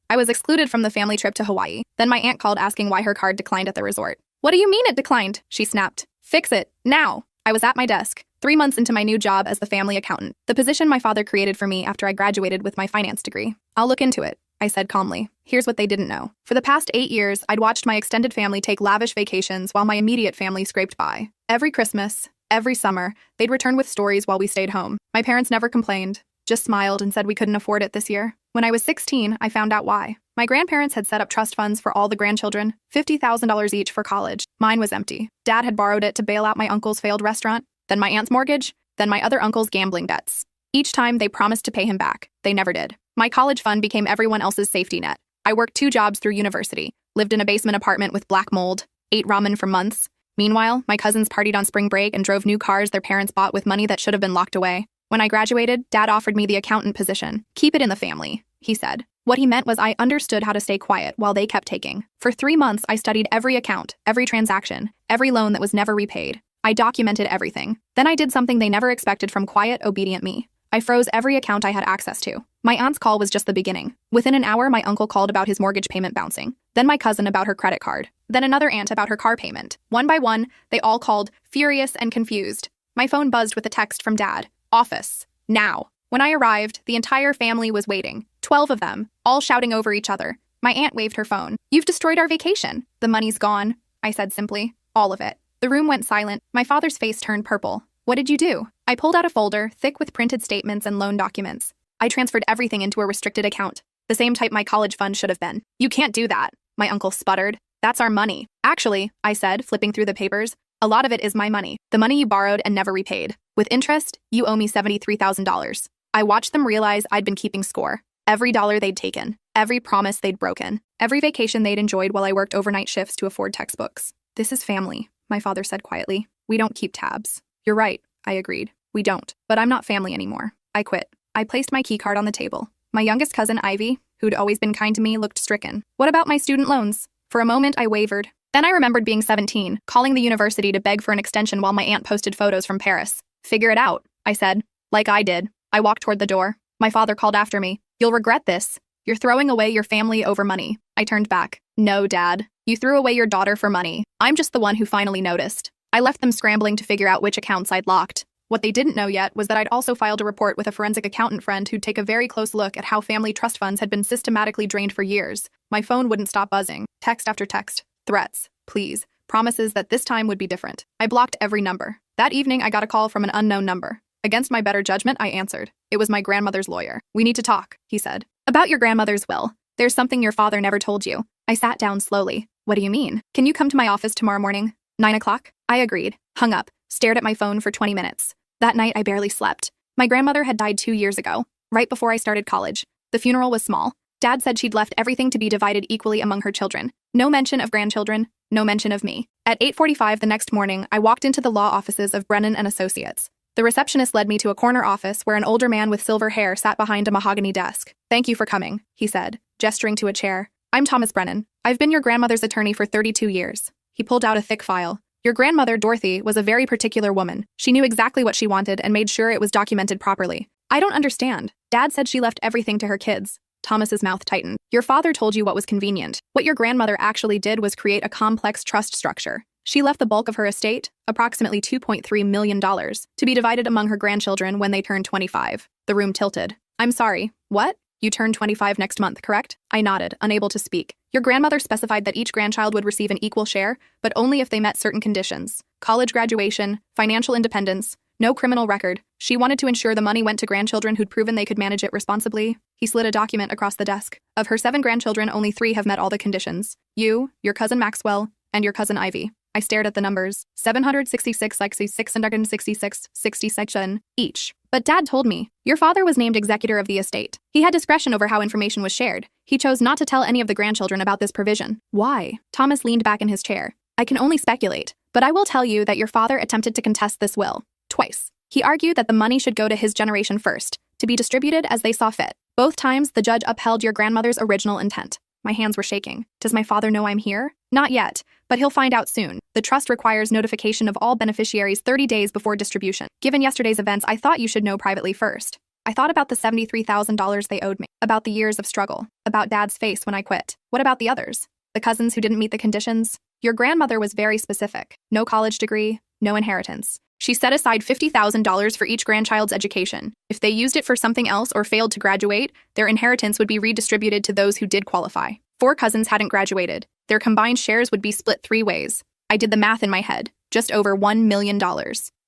I was excluded from the family trip to Hawaii. Then my aunt called asking why her card declined at the resort. What do you mean it declined? She snapped. Fix it, now. I was at my desk, 3 months into my new job as the family accountant, the position my father created for me after I graduated with my finance degree. I'll look into it, I said calmly. Here's what they didn't know. For the past 8 years, I'd watched my extended family take lavish vacations while my immediate family scraped by. Every Christmas, every summer, they'd return with stories while we stayed home. My parents never complained, just smiled and said we couldn't afford it this year. When I was 16, I found out why. My grandparents had set up trust funds for all the grandchildren, $50,000 each for college. Mine was empty. Dad had borrowed it to bail out my uncle's failed restaurant, then my aunt's mortgage, then my other uncle's gambling debts. Each time they promised to pay him back. They never did. My college fund became everyone else's safety net. I worked 2 jobs through university, lived in a basement apartment with black mold, ate ramen for months. Meanwhile, my cousins partied on spring break and drove new cars their parents bought with money that should have been locked away. When I graduated, Dad offered me the accountant position. Keep it in the family, he said. What he meant was I understood how to stay quiet while they kept taking. For 3 months, I studied every account, every transaction, every loan that was never repaid. I documented everything. Then I did something they never expected from quiet, obedient me. I froze every account I had access to. My aunt's call was just the beginning. Within an hour, my uncle called about his mortgage payment bouncing. Then my cousin about her credit card. Then another aunt about her car payment. One by one, they all called, furious and confused. My phone buzzed with a text from Dad. Office. Now. When I arrived, the entire family was waiting. 12 of them, all shouting over each other. My aunt waved her phone. You've destroyed our vacation. The money's gone, I said simply. All of it. The room went silent. My father's face turned purple. What did you do? I pulled out a folder, thick with printed statements and loan documents. I transferred everything into a restricted account, the same type my college fund should have been. You can't do that, my uncle sputtered. That's our money. Actually, I said, flipping through the papers, a lot of it is my money. The money you borrowed and never repaid. With interest, you owe me $73,000. I watched them realize I'd been keeping score. Every dollar they'd taken, every promise they'd broken, every vacation they'd enjoyed while I worked overnight shifts to afford textbooks. This is family, my father said quietly. We don't keep tabs. You're right, I agreed. We don't. But I'm not family anymore. I quit. I placed my keycard on the table. My youngest cousin, Ivy, who'd always been kind to me, looked stricken. What about my student loans? For a moment, I wavered. Then I remembered being 17, calling the university to beg for an extension while my aunt posted photos from Paris. Figure it out, I said. Like I did. I walked toward the door. My father called after me. You'll regret this. You're throwing away your family over money. I turned back. No, Dad. You threw away your daughter for money. I'm just the one who finally noticed. I left them scrambling to figure out which accounts I'd locked. What they didn't know yet was that I'd also filed a report with a forensic accountant friend who'd take a very close look at how family trust funds had been systematically drained for years. My phone wouldn't stop buzzing. Text after text. Threats. Please. Promises that this time would be different. I blocked every number. That evening, I got a call from an unknown number. Against my better judgment, I answered. It was my grandmother's lawyer. We need to talk, he said. About your grandmother's will. There's something your father never told you. I sat down slowly. What do you mean? Can you come to my office tomorrow morning? 9 o'clock? I agreed. Hung up. Stared at my phone for 20 minutes. That night, I barely slept. My grandmother had died 2 years ago, right before I started college. The funeral was small. Dad said she'd left everything to be divided equally among her children. No mention of grandchildren, no mention of me. At 8:45 the next morning, I walked into the law offices of Brennan and Associates. The receptionist led me to a corner office where an older man with silver hair sat behind a mahogany desk. Thank you for coming, he said, gesturing to a chair. I'm Thomas Brennan. I've been your grandmother's attorney for 32 years. He pulled out a thick file. Your grandmother, Dorothy, was a very particular woman. She knew exactly what she wanted and made sure it was documented properly. I don't understand. Dad said she left everything to her kids. Thomas's mouth tightened. Your father told you what was convenient. What your grandmother actually did was create a complex trust structure. She left the bulk of her estate, approximately $2.3 million, to be divided among her grandchildren when they turned 25. The room tilted. I'm sorry, what? You turn 25 next month, correct? I nodded, unable to speak. Your grandmother specified that each grandchild would receive an equal share, but only if they met certain conditions. College graduation, financial independence, no criminal record. She wanted to ensure the money went to grandchildren who'd proven they could manage it responsibly. He slid a document across the desk. Of her 7 grandchildren, only 3 have met all the conditions. You, your cousin Maxwell, and your cousin Ivy. I stared at the numbers. 766, 666, 67 each. But Dad told me, your father was named executor of the estate. He had discretion over how information was shared. He chose not to tell any of the grandchildren about this provision. Why? Thomas leaned back in his chair. I can only speculate, but I will tell you that your father attempted to contest this will. Twice. He argued that the money should go to his generation first, to be distributed as they saw fit. Both times, the judge upheld your grandmother's original intent. My hands were shaking. Does my father know I'm here? Not yet, but he'll find out soon. The trust requires notification of all beneficiaries 30 days before distribution. Given yesterday's events, I thought you should know privately first. I thought about the $73,000 they owed me, about the years of struggle, about Dad's face when I quit. What about the others? The cousins who didn't meet the conditions? Your grandmother was very specific. No college degree, no inheritance. She set aside $50,000 for each grandchild's education. If they used it for something else or failed to graduate, their inheritance would be redistributed to those who did qualify. 4 cousins hadn't graduated. Their combined shares would be split 3 ways. I did the math in my head. Just over $1 million.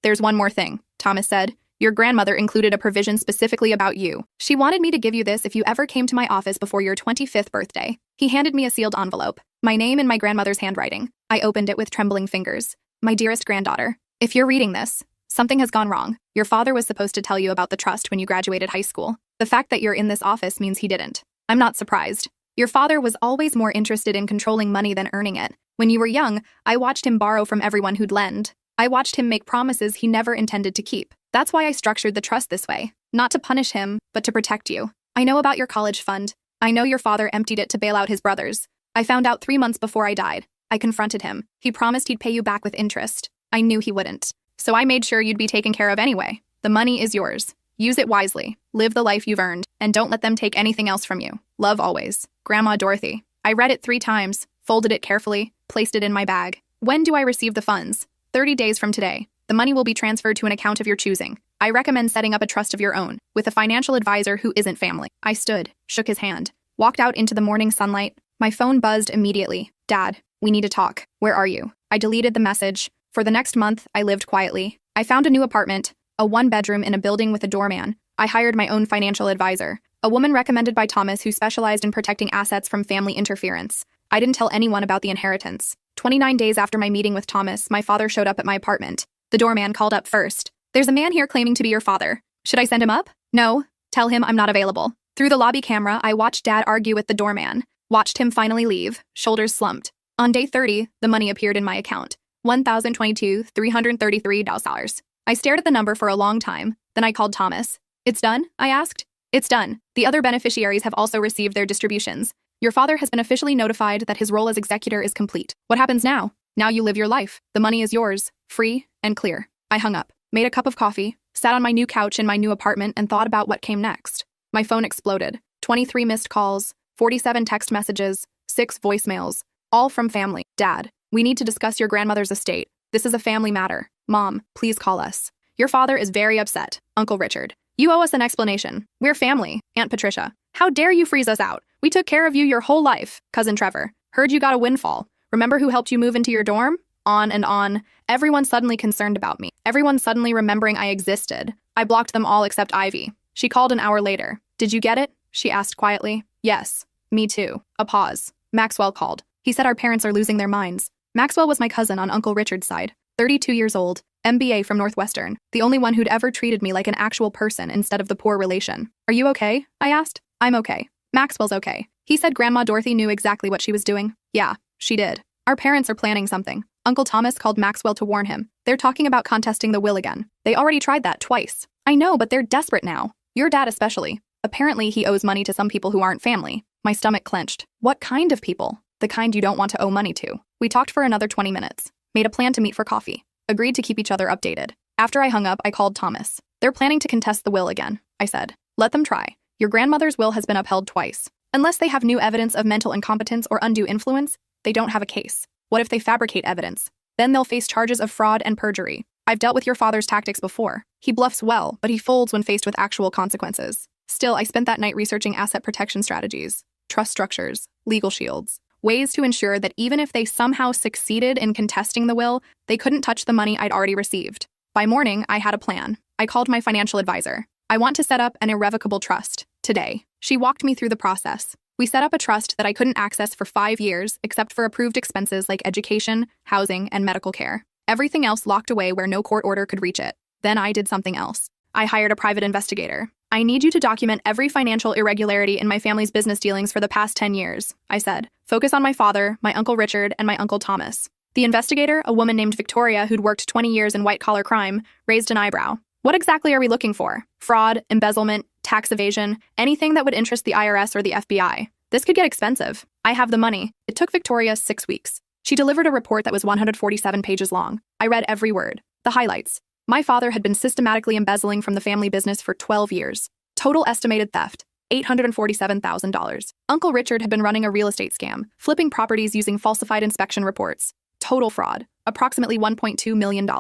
There's one more thing, Thomas said. Your grandmother included a provision specifically about you. She wanted me to give you this if you ever came to my office before your 25th birthday. He handed me a sealed envelope. My name in my grandmother's handwriting. I opened it with trembling fingers. My dearest granddaughter, if you're reading this, something has gone wrong. Your father was supposed to tell you about the trust when you graduated high school. The fact that you're in this office means he didn't. I'm not surprised. Your father was always more interested in controlling money than earning it. When you were young, I watched him borrow from everyone who'd lend. I watched him make promises he never intended to keep. That's why I structured the trust this way. Not to punish him, but to protect you. I know about your college fund. I know your father emptied it to bail out his brothers. I found out 3 months before I died. I confronted him. He promised he'd pay you back with interest. I knew he wouldn't. So I made sure you'd be taken care of anyway. The money is yours. Use it wisely. Live the life you've earned, and don't let them take anything else from you. Love always. Grandma Dorothy. I read it 3 times, folded it carefully, placed it in my bag. When do I receive the funds? 30 days from today. The money will be transferred to an account of your choosing. I recommend setting up a trust of your own, with a financial advisor who isn't family. I stood, shook his hand, walked out into the morning sunlight. My phone buzzed immediately. Dad, we need to talk. Where are you? I deleted the message. For the next month, I lived quietly. I found a new apartment, a 1-bedroom in a building with a doorman. I hired my own financial advisor, a woman recommended by Thomas who specialized in protecting assets from family interference. I didn't tell anyone about the inheritance. 29 days after my meeting with Thomas, my father showed up at my apartment. The doorman called up first. There's a man here claiming to be your father. Should I send him up? No. Tell him I'm not available. Through the lobby camera, I watched Dad argue with the doorman. Watched him finally leave, shoulders slumped. On day 30, the money appeared in my account. $1,022,333. I stared at the number for a long time. Then I called Thomas. It's done? I asked. It's done. The other beneficiaries have also received their distributions. Your father has been officially notified that his role as executor is complete. What happens now? Now you live your life. The money is yours, free and clear. I hung up, made a cup of coffee, sat on my new couch in my new apartment and thought about what came next. My phone exploded. 23 missed calls, 47 text messages, 6 voicemails, all from family. Dad, we need to discuss your grandmother's estate. This is a family matter. Mom, please call us. Your father is very upset. Uncle Richard, you owe us an explanation. We're family. Aunt Patricia, how dare you freeze us out? We took care of you your whole life. Cousin Trevor, heard you got a windfall. Remember who helped you move into your dorm? On and on. Everyone suddenly concerned about me. Everyone suddenly remembering I existed. I blocked them all except Ivy. She called an hour later. Did you get it? She asked quietly. Yes. Me too. A pause. Maxwell called. He said our parents are losing their minds. Maxwell was my cousin on Uncle Richard's side. 32 years old. MBA from Northwestern. The only one who'd ever treated me like an actual person instead of the poor relation. Are you okay? I asked. I'm okay. Maxwell's okay. He said Grandma Dorothy knew exactly what she was doing. Yeah, she did. Our parents are planning something. Uncle Thomas called Maxwell to warn him. They're talking about contesting the will again. They already tried that twice. I know, but they're desperate now. Your dad especially. Apparently he owes money to some people who aren't family. My stomach clenched. What kind of people? The kind you don't want to owe money to. We talked for another 20 minutes. Made a plan to meet for coffee. Agreed to keep each other updated. After I hung up, I called Thomas. They're planning to contest the will again, I said. Let them try. Your grandmother's will has been upheld twice. Unless they have new evidence of mental incompetence or undue influence, they don't have a case. What if they fabricate evidence? Then they'll face charges of fraud and perjury. I've dealt with your father's tactics before. He bluffs well, but he folds when faced with actual consequences. Still, I spent that night researching asset protection strategies, trust structures, legal shields, ways to ensure that even if they somehow succeeded in contesting the will, they couldn't touch the money I'd already received. By morning, I had a plan. I called my financial advisor. I want to set up an irrevocable trust today. She walked me through the process. We set up a trust that I couldn't access for 5 years except for approved expenses like education, housing, and medical care. Everything else locked away where no court order could reach it. Then I did something else. I hired a private investigator. I need you to document every financial irregularity in my family's business dealings for the past 10 years, I said. Focus on my father, my Uncle Richard, and my Uncle Thomas. The investigator, a woman named Victoria who'd worked 20 years in white-collar crime, raised an eyebrow. What exactly are we looking for? Fraud, embezzlement, tax evasion, anything that would interest the IRS or the FBI. This could get expensive. I have the money. It took Victoria 6 weeks. She delivered a report that was 147 pages long. I read every word. The highlights. My father had been systematically embezzling from the family business for 12 years. Total estimated theft, $847,000. Uncle Richard had been running a real estate scam, flipping properties using falsified inspection reports. Total fraud, approximately $1.2 million.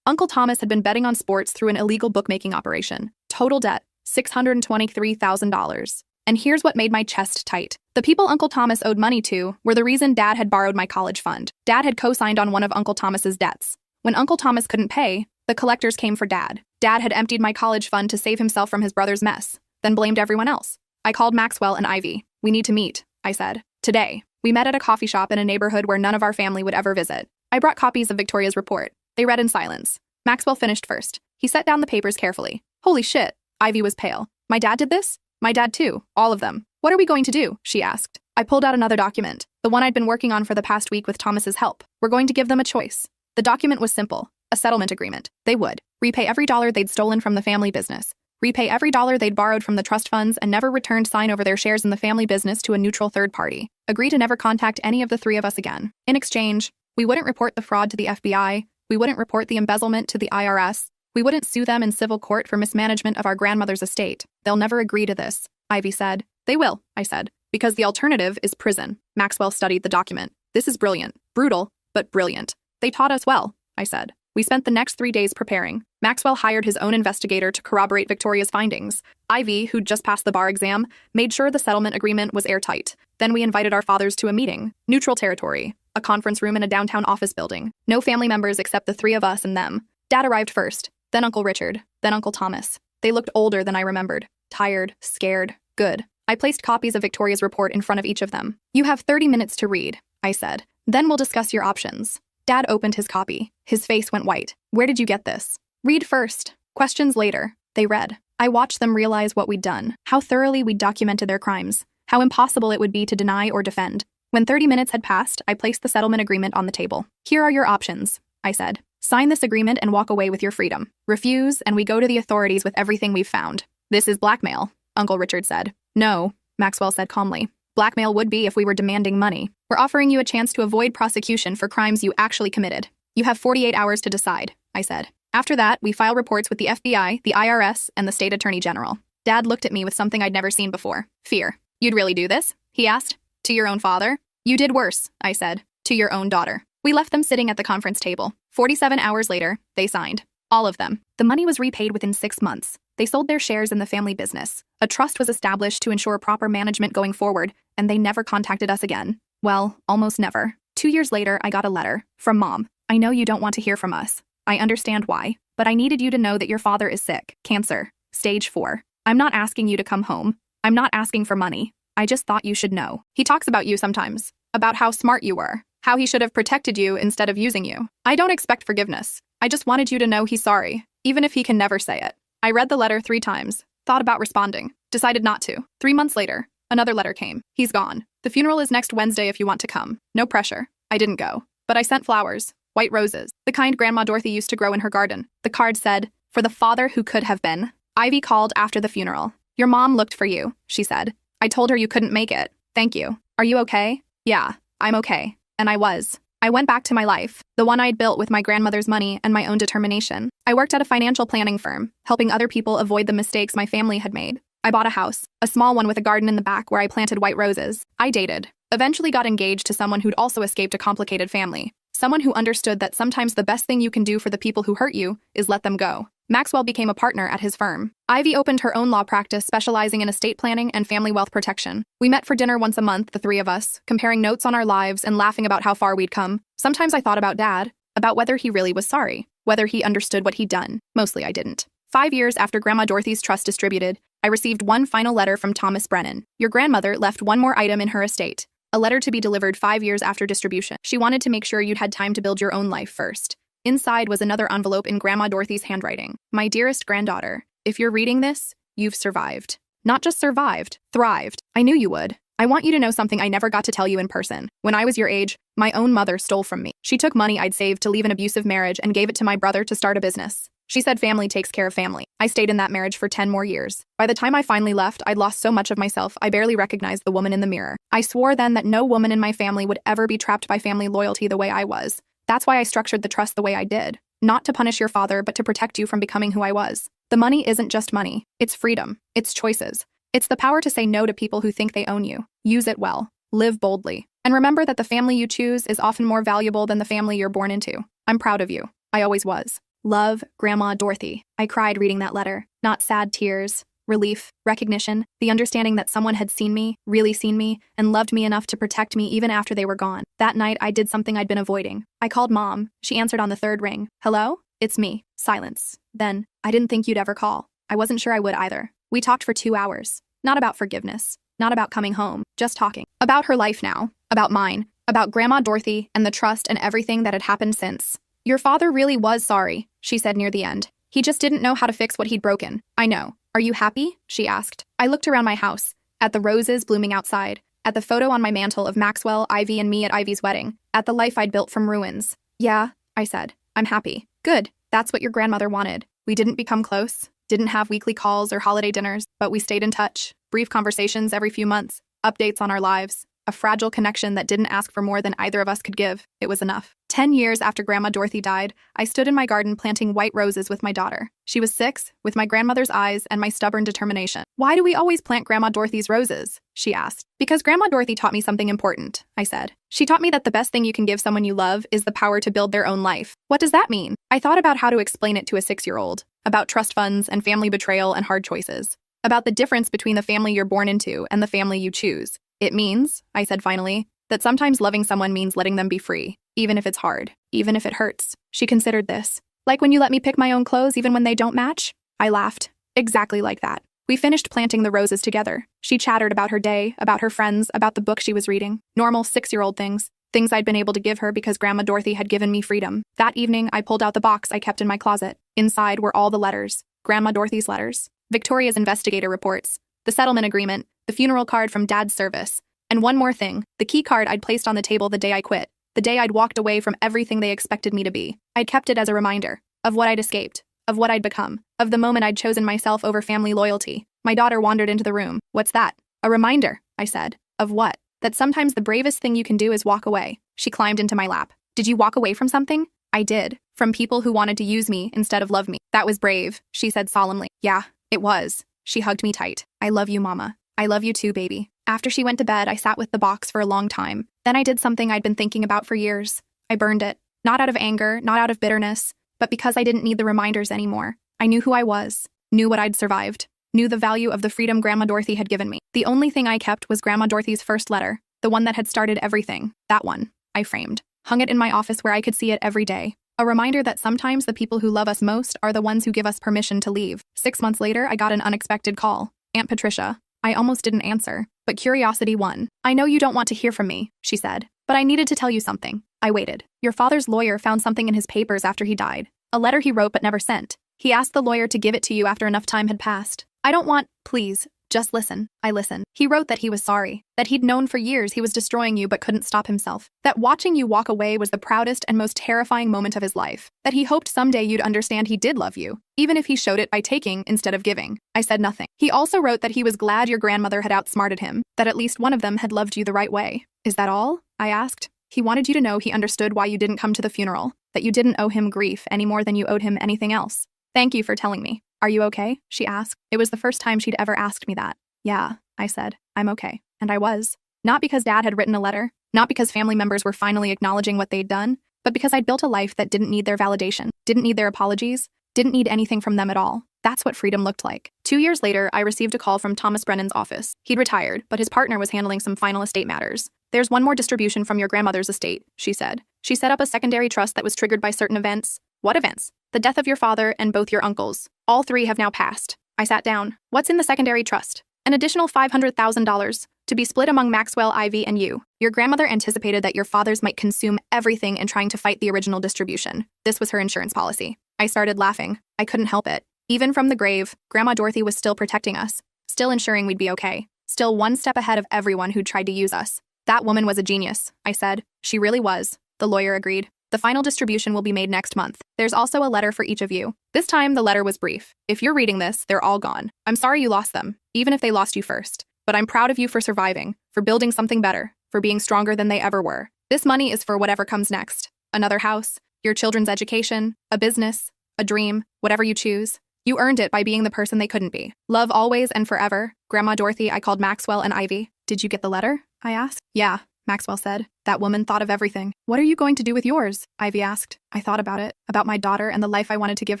Uncle Thomas had been betting on sports through an illegal bookmaking operation. Total debt, $623,000. And here's what made my chest tight. The people Uncle Thomas owed money to were the reason Dad had borrowed my college fund. Dad had co-signed on one of Uncle Thomas's debts. When Uncle Thomas couldn't pay, the collectors came for Dad. Dad had emptied my college fund to save himself from his brother's mess, then blamed everyone else. I called Maxwell and Ivy. We need to meet, I said. Today. We met at a coffee shop in a neighborhood where none of our family would ever visit. I brought copies of Victoria's report. They read in silence. Maxwell finished first. He set down the papers carefully. Holy shit. Ivy was pale. My dad did this? My dad too. All of them. What are we going to do? She asked. I pulled out another document, the one I'd been working on for the past week with Thomas's help. We're going to give them a choice. The document was simple. A settlement agreement. They would repay every dollar they'd stolen from the family business, repay every dollar they'd borrowed from the trust funds, and never returned sign over their shares in the family business to a neutral third party. Agree to never contact any of the three of us again. In exchange, we wouldn't report the fraud to the FBI, we wouldn't report the embezzlement to the IRS, we wouldn't sue them in civil court for mismanagement of our grandmother's estate. They'll never agree to this, Ivy said. They will, I said, because the alternative is prison. Maxwell studied the document. This is brilliant. Brutal, but brilliant. They taught us well, I said. We spent the next 3 days preparing. Maxwell hired his own investigator to corroborate Victoria's findings. Ivy, who'd just passed the bar exam, made sure the settlement agreement was airtight. Then we invited our fathers to a meeting. Neutral territory. A conference room in a downtown office building. No family members except the three of us and them. Dad arrived first, then Uncle Richard, then Uncle Thomas. They looked older than I remembered. Tired, scared, good. I placed copies of Victoria's report in front of each of them. You have 30 minutes to read, I said. Then we'll discuss your options. Dad opened his copy. His face went white. Where did you get this? Read first. Questions later. They read. I watched them realize what we'd done, how thoroughly we'd documented their crimes, how impossible it would be to deny or defend. When 30 minutes had passed, I placed the settlement agreement on the table. Here are your options, I said. Sign this agreement and walk away with your freedom. Refuse, and we go to the authorities with everything we've found. This is blackmail, Uncle Richard said. No, Maxwell said calmly. Blackmail would be if we were demanding money. We're offering you a chance to avoid prosecution for crimes you actually committed. You have 48 hours to decide, I said. After that, we file reports with the FBI, the IRS, and the state attorney general. Dad looked at me with something I'd never seen before. Fear. You'd really do this? He asked. To your own father? You did worse, I said. To your own daughter. We left them sitting at the conference table. 47 hours later, they signed. All of them. The money was repaid within 6 months. They sold their shares in the family business. A trust was established to ensure proper management going forward, and they never contacted us again. Well, almost never. 2 years later, I got a letter from Mom. I know you don't want to hear from us. I understand why, but I needed you to know that your father is sick. Cancer. Stage 4. I'm not asking you to come home. I'm not asking for money. I just thought you should know. He talks about you sometimes, about how smart you were, how he should have protected you instead of using you. I don't expect forgiveness. I just wanted you to know he's sorry, even if he can never say it. I read the letter 3 times, thought about responding, decided not to. 3 months later, another letter came. He's gone. The funeral is next Wednesday if you want to come. No pressure. I didn't go. But I sent flowers, white roses, the kind Grandma Dorothy used to grow in her garden. The card said, for the father who could have been. Ivy called after the funeral. Your mom looked for you, she said. I told her you couldn't make it. Thank you. Are you okay? Yeah, I'm okay. And I was. I went back to my life, the one I'd built with my grandmother's money and my own determination. I worked at a financial planning firm, helping other people avoid the mistakes my family had made. I bought a house, a small one with a garden in the back where I planted white roses. I dated, eventually got engaged to someone who'd also escaped a complicated family. Someone who understood that sometimes the best thing you can do for the people who hurt you is let them go. Maxwell became a partner at his firm. Ivy opened her own law practice specializing in estate planning and family wealth protection. We met for dinner once a month, the three of us, comparing notes on our lives and laughing about how far we'd come. Sometimes I thought about Dad, about whether he really was sorry, whether he understood what he'd done. Mostly I didn't. 5 years after Grandma Dorothy's trust distributed, I received one final letter from Thomas Brennan. Your grandmother left one more item in her estate, a letter to be delivered 5 years after distribution. She wanted to make sure you'd had time to build your own life first. Inside was another envelope in Grandma Dorothy's handwriting. My dearest granddaughter, if you're reading this, you've survived. Not just survived, thrived. I knew you would. I want you to know something I never got to tell you in person. When I was your age, my own mother stole from me. She took money I'd saved to leave an abusive marriage and gave it to my brother to start a business. She said family takes care of family. I stayed in that marriage for 10 more years. By the time I finally left, I'd lost so much of myself, I barely recognized the woman in the mirror. I swore then that no woman in my family would ever be trapped by family loyalty the way I was. That's why I structured the trust the way I did. Not to punish your father, but to protect you from becoming who I was. The money isn't just money. It's freedom. It's choices. It's the power to say no to people who think they own you. Use it well. Live boldly. And remember that the family you choose is often more valuable than the family you're born into. I'm proud of you. I always was. Love, Grandma Dorothy. I cried reading that letter. Not sad tears. Relief, recognition, the understanding that someone had seen me, really seen me, and loved me enough to protect me even after they were gone. That night, I did something I'd been avoiding. I called Mom. She answered on the third ring. Hello? It's me. Silence. Then, I didn't think you'd ever call. I wasn't sure I would either. We talked for 2 hours. Not about forgiveness. Not about coming home. Just talking. About her life now. About mine. About Grandma Dorothy and the trust and everything that had happened since. Your father really was sorry, she said near the end. He just didn't know how to fix what he'd broken. I know. Are you happy? She asked. I looked around my house, at the roses blooming outside, at the photo on my mantle of Maxwell, Ivy, and me at Ivy's wedding, at the life I'd built from ruins. Yeah, I said. I'm happy. Good. That's what your grandmother wanted. We didn't become close, didn't have weekly calls or holiday dinners, but we stayed in touch. Brief conversations every few months, updates on our lives, a fragile connection that didn't ask for more than either of us could give. It was enough. 10 years after Grandma Dorothy died, I stood in my garden planting white roses with my daughter. She was 6, with my grandmother's eyes and my stubborn determination. Why do we always plant Grandma Dorothy's roses? She asked. Because Grandma Dorothy taught me something important, I said. She taught me that the best thing you can give someone you love is the power to build their own life. What does that mean? I thought about how to explain it to a 6-year-old, about trust funds and family betrayal and hard choices, about the difference between the family you're born into and the family you choose. It means, I said finally, that sometimes loving someone means letting them be free, even if it's hard, even if it hurts. She considered this. Like when you let me pick my own clothes even when they don't match? I laughed. Exactly like that. We finished planting the roses together. She chattered about her day, about her friends, about the book she was reading. Normal 6-year-old things. Things I'd been able to give her because Grandma Dorothy had given me freedom. That evening, I pulled out the box I kept in my closet. Inside were all the letters. Grandma Dorothy's letters. Victoria's investigator reports. The settlement agreement. The funeral card from Dad's service. And one more thing, the key card I'd placed on the table the day I quit, the day I'd walked away from everything they expected me to be. I'd kept it as a reminder of what I'd escaped, of what I'd become, of the moment I'd chosen myself over family loyalty. My daughter wandered into the room. What's that? A reminder, I said. Of what? That sometimes the bravest thing you can do is walk away. She climbed into my lap. Did you walk away from something? I did. From people who wanted to use me instead of love me. That was brave, she said solemnly. Yeah, it was. She hugged me tight. I love you, Mama. I love you too, baby. After she went to bed, I sat with the box for a long time. Then I did something I'd been thinking about for years. I burned it. Not out of anger, not out of bitterness, but because I didn't need the reminders anymore. I knew who I was, knew what I'd survived, knew the value of the freedom Grandma Dorothy had given me. The only thing I kept was Grandma Dorothy's first letter, the one that had started everything. That one, I framed. Hung it in my office where I could see it every day. A reminder that sometimes the people who love us most are the ones who give us permission to leave. 6 months later, I got an unexpected call. Aunt Patricia. I almost didn't answer, but curiosity won. I know you don't want to hear from me, she said, but I needed to tell you something. I waited. Your father's lawyer found something in his papers after he died. A letter he wrote but never sent. He asked the lawyer to give it to you after enough time had passed. I don't want, please, just listen. I listened. He wrote that he was sorry, that he'd known for years he was destroying you but couldn't stop himself, that watching you walk away was the proudest and most terrifying moment of his life, that he hoped someday you'd understand he did love you, even if he showed it by taking instead of giving. I said nothing. He also wrote that he was glad your grandmother had outsmarted him, that at least one of them had loved you the right way. Is that all? I asked. He wanted you to know he understood why you didn't come to the funeral, that you didn't owe him grief any more than you owed him anything else. Thank you for telling me. Are you okay? She asked. It was the first time she'd ever asked me that. Yeah, I said. I'm okay. And I was. Not because Dad had written a letter, not because family members were finally acknowledging what they'd done, but because I'd built a life that didn't need their validation, didn't need their apologies, didn't need anything from them at all. That's what freedom looked like. 2 years later, I received a call from Thomas Brennan's office. He'd retired, but his partner was handling some final estate matters. There's one more distribution from your grandmother's estate, she said. She set up a secondary trust that was triggered by certain events. What events? The death of your father and both your uncles. All 3 have now passed. I sat down. What's in the secondary trust? An additional $500,000 to be split among Maxwell, Ivy, and you. Your grandmother anticipated that your fathers might consume everything in trying to fight the original distribution. This was her insurance policy. I started laughing. I couldn't help it. Even from the grave, Grandma Dorothy was still protecting us, still ensuring we'd be okay, still one step ahead of everyone who'd tried to use us. That woman was a genius, I said. She really was. The lawyer agreed. The final distribution will be made next month. There's also a letter for each of you. This time, the letter was brief. If you're reading this, they're all gone. I'm sorry you lost them, even if they lost you first. But I'm proud of you for surviving, for building something better, for being stronger than they ever were. This money is for whatever comes next. Another house, your children's education, a business, a dream, whatever you choose. You earned it by being the person they couldn't be. Love always and forever. Grandma Dorothy, I called Maxwell and Ivy. Did you get the letter? I asked. Yeah, Maxwell said. That woman thought of everything. What are you going to do with yours? Ivy asked. I thought about it. About my daughter and the life I wanted to give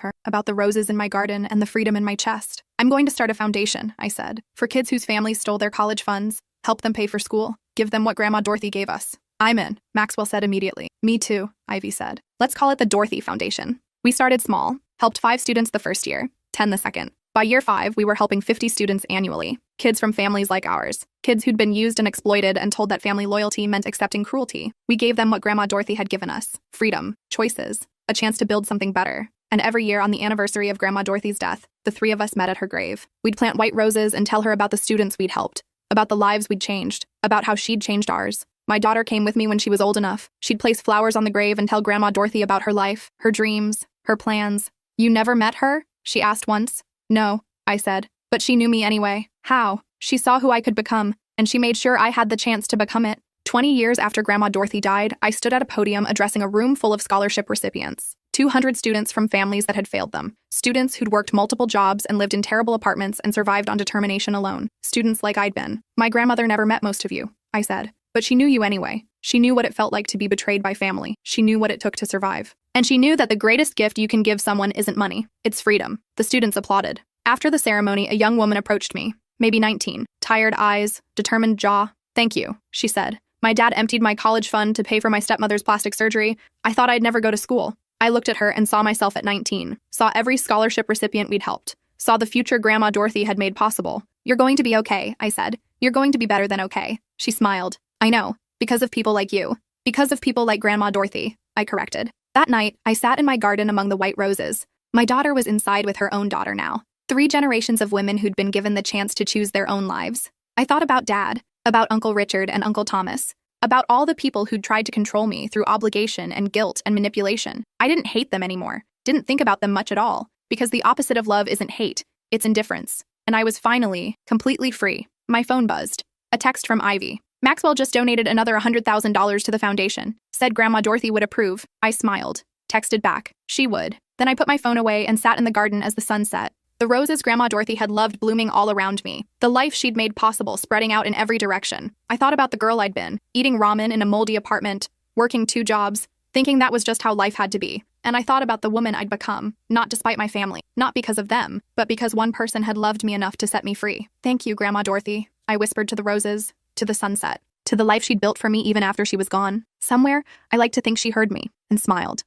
her. About the roses in my garden and the freedom in my chest. I'm going to start a foundation, I said, for kids whose families stole their college funds. Help them pay for school. Give them what Grandma Dorothy gave us. I'm in, Maxwell said immediately. Me too, Ivy said. Let's call it the Dorothy Foundation. We started small, helped 5 students the first year, 10 the second. By year 5, we were helping 50 students annually, kids from families like ours, kids who'd been used and exploited and told that family loyalty meant accepting cruelty. We gave them what Grandma Dorothy had given us, freedom, choices, a chance to build something better. And every year on the anniversary of Grandma Dorothy's death, the 3 of us met at her grave. We'd plant white roses and tell her about the students we'd helped, about the lives we'd changed, about how she'd changed ours. My daughter came with me when she was old enough. She'd place flowers on the grave and tell Grandma Dorothy about her life, her dreams, her plans. You never met her? She asked once. No, I said. But she knew me anyway. How? She saw who I could become, and she made sure I had the chance to become it. 20 years after Grandma Dorothy died, I stood at a podium addressing a room full of scholarship recipients. 200 students from families that had failed them. Students who'd worked multiple jobs and lived in terrible apartments and survived on determination alone. Students like I'd been. My grandmother never met most of you, I said. But she knew you anyway. She knew what it felt like to be betrayed by family. She knew what it took to survive. And she knew that the greatest gift you can give someone isn't money. It's freedom. The students applauded. After the ceremony, a young woman approached me, maybe 19, tired eyes, determined jaw. Thank you, she said. My dad emptied my college fund to pay for my stepmother's plastic surgery. I thought I'd never go to school. I looked at her and saw myself at 19, saw every scholarship recipient we'd helped, saw the future Grandma Dorothy had made possible. You're going to be okay, I said. You're going to be better than okay. She smiled. I know, because of people like you. Because of people like Grandma Dorothy, I corrected. That night, I sat in my garden among the white roses. My daughter was inside with her own daughter now. 3 generations of women who'd been given the chance to choose their own lives. I thought about Dad, about Uncle Richard and Uncle Thomas, about all the people who'd tried to control me through obligation and guilt and manipulation. I didn't hate them anymore, didn't think about them much at all, because the opposite of love isn't hate, it's indifference. And I was finally, completely free. My phone buzzed. A text from Ivy. Maxwell just donated another $100,000 to the foundation. Said Grandma Dorothy would approve. I smiled. Texted back. She would. Then I put my phone away and sat in the garden as the sun set. The roses Grandma Dorothy had loved blooming all around me. The life she'd made possible spreading out in every direction. I thought about the girl I'd been, eating ramen in a moldy apartment, working 2 jobs, thinking that was just how life had to be. And I thought about the woman I'd become, not despite my family, not because of them, but because one person had loved me enough to set me free. Thank you, Grandma Dorothy, I whispered to the roses, to the sunset, to the life she'd built for me even after she was gone. Somewhere, I like to think she heard me and smiled.